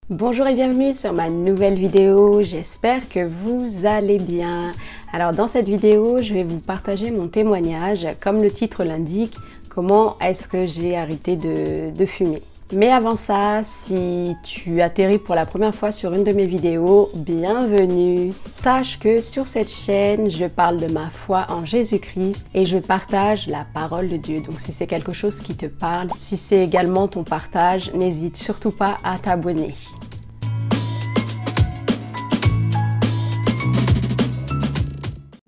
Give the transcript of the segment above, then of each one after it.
Bonjour et bienvenue sur ma nouvelle vidéo, j'espère que vous allez bien. Alors dans cette vidéo, je vais vous partager mon témoignage, comme le titre l'indique, comment est-ce que j'ai arrêté de fumer. Mais avant ça, si tu atterris pour la première fois sur une de mes vidéos, bienvenue! Sache que sur cette chaîne, je parle de ma foi en Jésus-Christ et je partage la parole de Dieu. Donc si c'est quelque chose qui te parle, si c'est également ton partage, n'hésite surtout pas à t'abonner.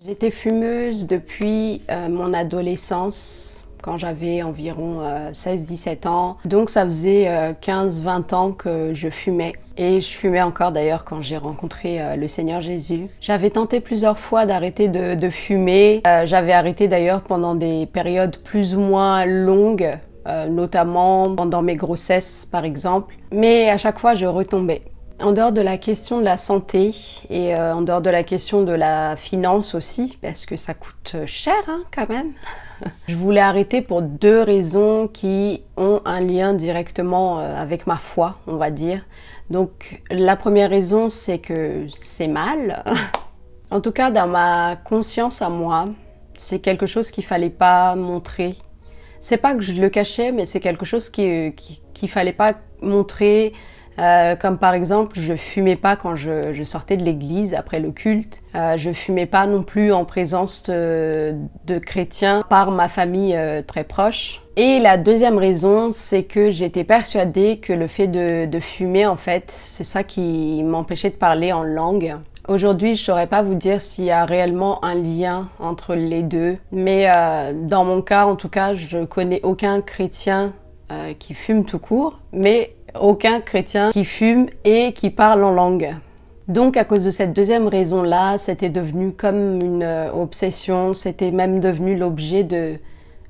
J'étais fumeuse depuis mon adolescence, quand j'avais environ 16-17 ans. Donc ça faisait 15-20 ans que je fumais. Et je fumais encore d'ailleurs quand j'ai rencontré le Seigneur Jésus. J'avais tenté plusieurs fois d'arrêter de fumer. J'avais arrêté d'ailleurs pendant des périodes plus ou moins longues, notamment pendant mes grossesses par exemple. Mais à chaque fois je retombais. En dehors de la question de la santé et en dehors de la question de la finance aussi, parce que ça coûte cher hein, quand même, je voulais arrêter pour deux raisons qui ont un lien directement avec ma foi, on va dire. Donc la première raison, c'est que c'est mal. En tout cas, dans ma conscience à moi, c'est quelque chose qu'il fallait pas montrer. C'est pas que je le cachais, mais c'est quelque chose qu'il fallait pas montrer. Comme par exemple, je fumais pas quand je sortais de l'église après le culte. Je fumais pas non plus en présence de chrétiens par ma famille très proche. Et la deuxième raison, c'est que j'étais persuadée que le fait de fumer, en fait, c'est ça qui m'empêchait de parler en langue. Aujourd'hui, je saurais pas vous dire s'il y a réellement un lien entre les deux. Mais dans mon cas, en tout cas, je connais aucun chrétien qui fume tout court, mais aucun chrétien qui fume et qui parle en langue. Donc à cause de cette deuxième raison-là, c'était devenu comme une obsession, c'était même devenu l'objet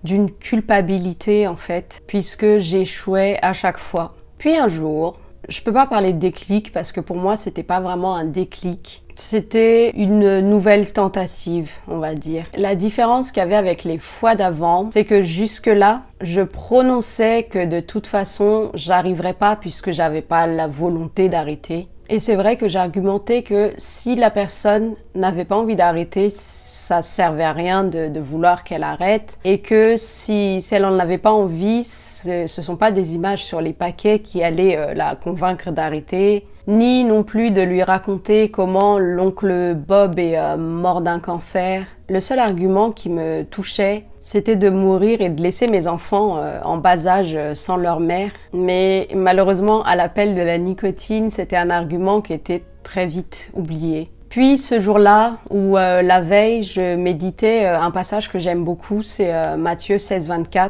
d'une culpabilité en fait, puisque j'échouais à chaque fois. Puis un jour, je peux pas parler de déclic parce que pour moi c'était pas vraiment un déclic. C'était une nouvelle tentative, on va dire. La différence qu'il y avait avec les fois d'avant, c'est que jusque-là, je prononçais que de toute façon, j'arriverais pas puisque j'avais pas la volonté d'arrêter. Et c'est vrai que j'argumentais que si la personne n'avait pas envie d'arrêter, ça servait à rien de vouloir qu'elle arrête. Et que si elle en avait pas envie, ce sont pas des images sur les paquets qui allaient la convaincre d'arrêter. Ni non plus de lui raconter comment l'oncle Bob est mort d'un cancer. Le seul argument qui me touchait, c'était de mourir et de laisser mes enfants en bas âge sans leur mère. Mais malheureusement, à l'appel de la nicotine, c'était un argument qui était très vite oublié. Puis ce jour-là, ou la veille, je méditais un passage que j'aime beaucoup, c'est Matthieu 16-24.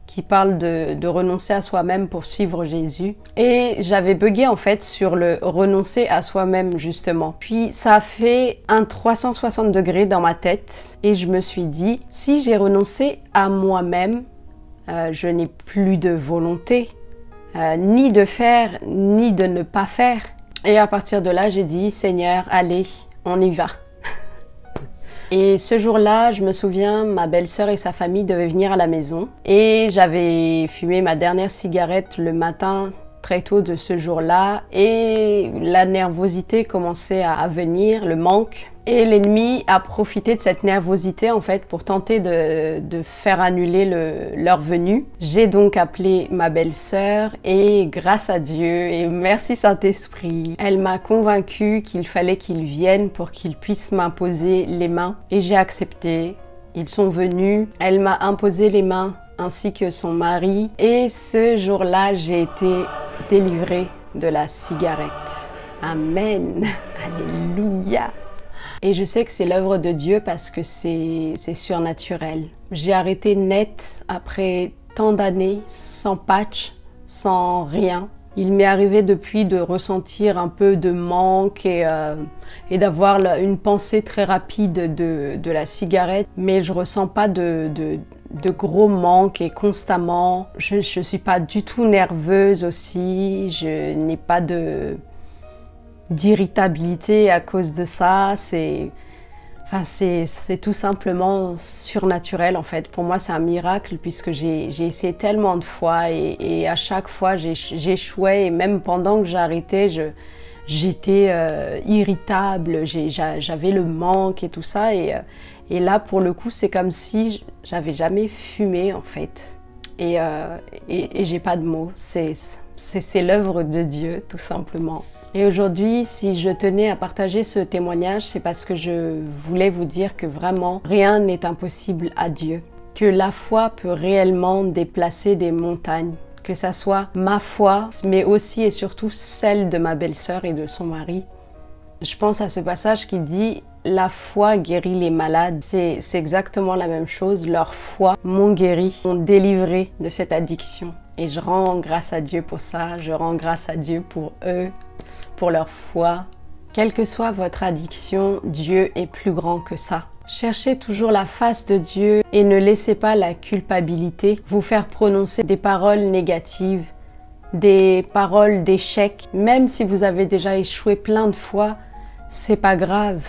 Qui parle de renoncer à soi-même pour suivre Jésus. Et j'avais bugué en fait sur le renoncer à soi-même justement. Puis ça a fait un 360 degrés dans ma tête et je me suis dit, si j'ai renoncé à moi-même, je n'ai plus de volonté, ni de faire, ni de ne pas faire. Et à partir de là, j'ai dit, Seigneur, allez, on y va. Et ce jour-là, je me souviens, ma belle-sœur et sa famille devaient venir à la maison. Et j'avais fumé ma dernière cigarette le matin très tôt de ce jour-là. Et la nervosité commençait à venir, le manque. Et l'ennemi a profité de cette nervosité en fait pour tenter de faire annuler leur venue. J'ai donc appelé ma belle-sœur et grâce à Dieu et merci Saint-Esprit, elle m'a convaincue qu'il fallait qu'ils viennent pour qu'ils puissent m'imposer les mains. Et j'ai accepté. Ils sont venus. Elle m'a imposé les mains ainsi que son mari. Et ce jour-là, j'ai été délivrée de la cigarette. Amen. Alléluia. Et je sais que c'est l'œuvre de Dieu parce que c'est surnaturel. J'ai arrêté net après tant d'années, sans patch, sans rien. Il m'est arrivé depuis de ressentir un peu de manque et d'avoir une pensée très rapide de la cigarette. Mais je ressens pas de gros manque et constamment. Je suis pas du tout nerveuse aussi. Je n'ai pas d'irritabilité à cause de ça. Enfin, c'est tout simplement surnaturel en fait. Pour moi, c'est un miracle puisque j'ai essayé tellement de fois et à chaque fois, j'échouais et même pendant que j'arrêtais, j'étais irritable, j'avais le manque et tout ça. Et là, pour le coup, c'est comme si j'avais jamais fumé en fait. Et j'ai pas de mots. C'est l'œuvre de Dieu, tout simplement. Et aujourd'hui, si je tenais à partager ce témoignage, c'est parce que je voulais vous dire que vraiment, rien n'est impossible à Dieu. Que la foi peut réellement déplacer des montagnes. Que ça soit ma foi, mais aussi et surtout celle de ma belle-sœur et de son mari. Je pense à ce passage qui dit « La foi guérit les malades ». C'est exactement la même chose. Leur foi m'ont guéri, m'ont délivré de cette addiction. Et je rends grâce à Dieu pour ça. Je rends grâce à Dieu pour eux, pour leur foi. Quelle que soit votre addiction, Dieu est plus grand que ça. Cherchez toujours la face de Dieu et ne laissez pas la culpabilité vous faire prononcer des paroles négatives, des paroles d'échec. Même si vous avez déjà échoué plein de fois, c'est pas grave.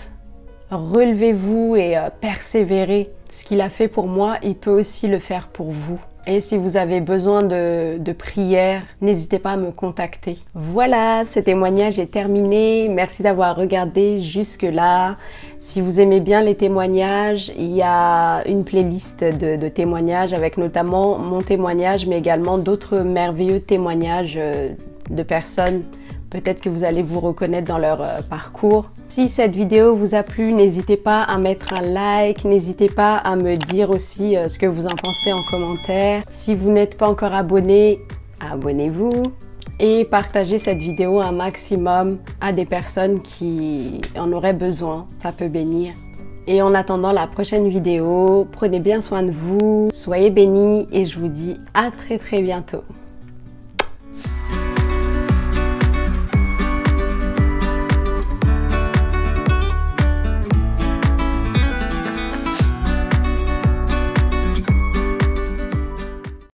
Relevez-vous et persévérez. Ce qu'il a fait pour moi, il peut aussi le faire pour vous. Et si vous avez besoin de prières, n'hésitez pas à me contacter. Voilà, ce témoignage est terminé. Merci d'avoir regardé jusque-là. Si vous aimez bien les témoignages, il y a une playlist de témoignages avec notamment mon témoignage, mais également d'autres merveilleux témoignages de personnes. Peut-être que vous allez vous reconnaître dans leur parcours. Si cette vidéo vous a plu, n'hésitez pas à mettre un like, n'hésitez pas à me dire aussi ce que vous en pensez en commentaire. Si vous n'êtes pas encore abonné, abonnez-vous et partagez cette vidéo un maximum à des personnes qui en auraient besoin. Ça peut bénir. Et en attendant la prochaine vidéo, prenez bien soin de vous, soyez bénis et je vous dis à très bientôt.